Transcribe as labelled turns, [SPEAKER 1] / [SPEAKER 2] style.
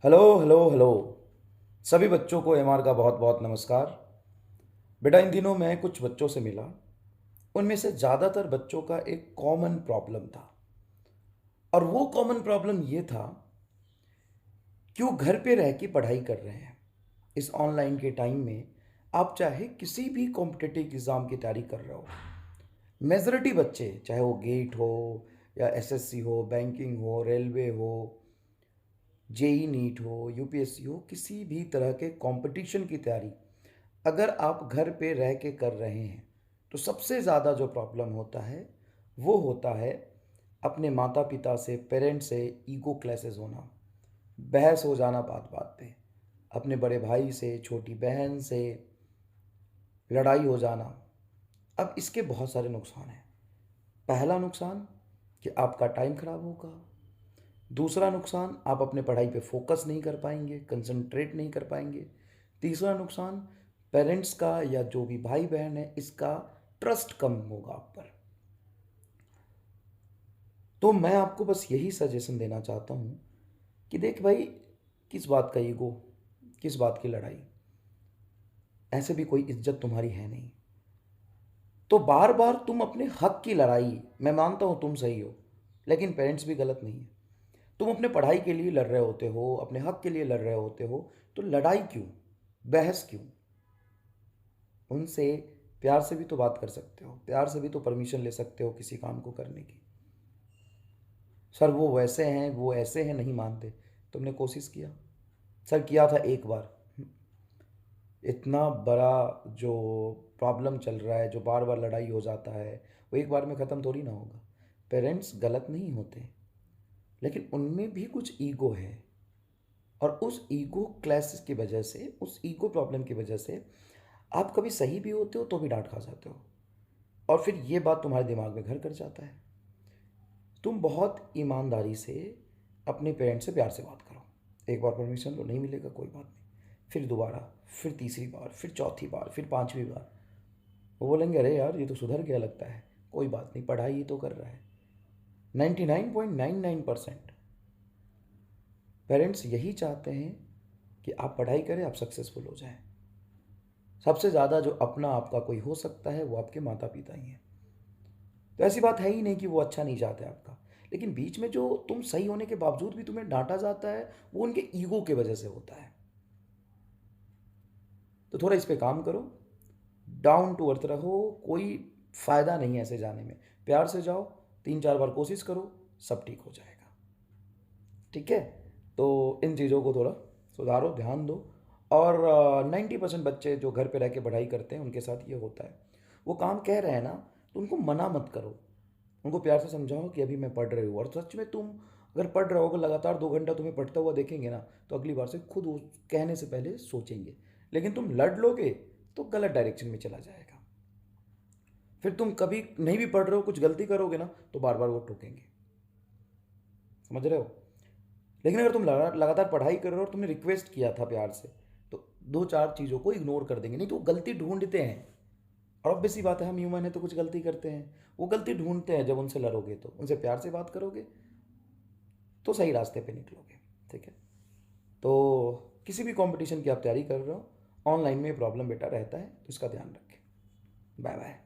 [SPEAKER 1] Hello hello hello. सभी बच्चों को एमआर का बहुत बहुत नमस्कार। बेटा, इन दिनों मैं कुछ बच्चों से मिला। उनमें से ज़्यादातर बच्चों का एक कॉमन प्रॉब्लम था, और वो कॉमन प्रॉब्लम ये था कि वो घर पे रह के पढ़ाई कर रहे हैं। इस ऑनलाइन के टाइम में आप चाहे किसी भी कॉम्पिटिटिव एग्ज़ाम की तैयारी कर रहे हो, मेजॉरिटी बच्चे, चाहे वो गेट हो या एसएससी हो, बैंकिंग हो, रेलवे हो, जेई नीट हो, यूपीएससी हो, किसी भी तरह के कंपटीशन की तैयारी अगर आप घर पे रह के कर रहे हैं तो सबसे ज़्यादा जो प्रॉब्लम होता है वो होता है अपने माता पिता से, पेरेंट्स से ईगो क्लैशेस होना, बहस हो जाना बात बात पे, अपने बड़े भाई से, छोटी बहन से लड़ाई हो जाना। अब इसके बहुत सारे नुकसान हैं। पहला नुकसान कि आपका टाइम खराब होगा। दूसरा नुकसान, आप अपने पढ़ाई पे फोकस नहीं कर पाएंगे, कंसंट्रेट नहीं कर पाएंगे। तीसरा नुकसान, पेरेंट्स का या जो भी भाई बहन है इसका ट्रस्ट कम होगा आप पर। तो मैं आपको बस यही सजेशन देना चाहता हूँ कि देख भाई, किस बात का ईगो, किस बात की लड़ाई, ऐसे भी कोई इज्जत तुम्हारी है नहीं। तो बार बार तुम अपने हक की लड़ाई, मैं मानता हूँ तुम सही हो, लेकिन पेरेंट्स भी गलत नहीं है। तुम अपने पढ़ाई के लिए लड़ रहे होते हो, अपने हक के लिए लड़ रहे होते हो, तो लड़ाई क्यों, बहस क्यों? उनसे प्यार से भी तो बात कर सकते हो, प्यार से भी तो परमिशन ले सकते हो किसी काम को करने की। सर वो वैसे हैं, वो ऐसे हैं, नहीं मानते। तुमने कोशिश किया? सर किया था एक बार। इतना बड़ा जो प्रॉब्लम चल रहा है, जो बार बार लड़ाई हो जाता है, वो एक बार में ख़त्म थोड़ी ना होगा। पेरेंट्स गलत नहीं होते, लेकिन उनमें भी कुछ ईगो है, और उस ईगो क्लैश की वजह से, उस ईगो प्रॉब्लम की वजह से आप कभी सही भी होते हो तो भी डांट खा जाते हो, और फिर ये बात तुम्हारे दिमाग में घर कर जाता है। तुम बहुत ईमानदारी से अपने पेरेंट्स से प्यार से बात करो। एक बार परमिशन लो, नहीं मिलेगा कोई बात नहीं, फिर दोबारा, फिर तीसरी बार, फिर चौथी बार, फिर पांचवी बार। वो बोलेंगे अरे यार ये तो सुधर गया लगता है, कोई बात नहीं, पढ़ाई ही तो कर रहा है। 99.99% पेरेंट्स यही चाहते हैं कि आप पढ़ाई करें, आप सक्सेसफुल हो जाएं। सबसे ज़्यादा जो अपना आपका कोई हो सकता है वो आपके माता पिता ही हैं। तो ऐसी बात है ही नहीं कि वो अच्छा नहीं चाहते आपका, लेकिन बीच में जो तुम सही होने के बावजूद भी तुम्हें डांटा जाता है, वो उनके ईगो के वजह से होता है। तो थोड़ा इस पे काम करो, डाउन टू अर्थ रहो। कोई फ़ायदा नहीं है ऐसे जाने में। प्यार से जाओ, 3-4 बार कोशिश करो, सब ठीक हो जाएगा। ठीक है? तो इन चीज़ों को थोड़ा सुधारो, ध्यान दो। और 90% बच्चे जो घर पे रह के पढ़ाई करते हैं उनके साथ ये होता है। वो काम कह रहे हैं ना, तो उनको मना मत करो। उनको प्यार से समझाओ कि अभी मैं पढ़ रही हूँ, और सच में तुम अगर पढ़ रहे होगे, लगातार 2 घंटा तुम्हें पढ़ता हुआ देखेंगे ना, तो अगली बार से खुद वो कहने से पहले सोचेंगे। लेकिन तुम लड़ लोगे तो गलत डायरेक्शन में चला जाएगा। फिर तुम कभी नहीं भी पढ़ रहे हो, कुछ गलती करोगे ना, तो बार बार वो टोकेंगे। समझ रहे हो? लेकिन अगर तुम लगातार पढ़ाई कर रहे हो और तुमने रिक्वेस्ट किया था प्यार से, तो 2-4 चीज़ों को इग्नोर कर देंगे। नहीं तो वो गलती ढूंढते हैं, और ऑब्वियस सी बात है, हम ह्यूमन है तो कुछ गलती करते हैं। वो गलती ढूंढते हैं। जब उनसे लड़ोगे, तो उनसे प्यार से बात करोगे, तो सही रास्ते पे निकलोगे। ठीक है? तो किसी भी कंपटीशन की आप तैयारी कर रहे हो, ऑनलाइन में प्रॉब्लम बेटा रहता है, तो इसका ध्यान रखें। Bye bye.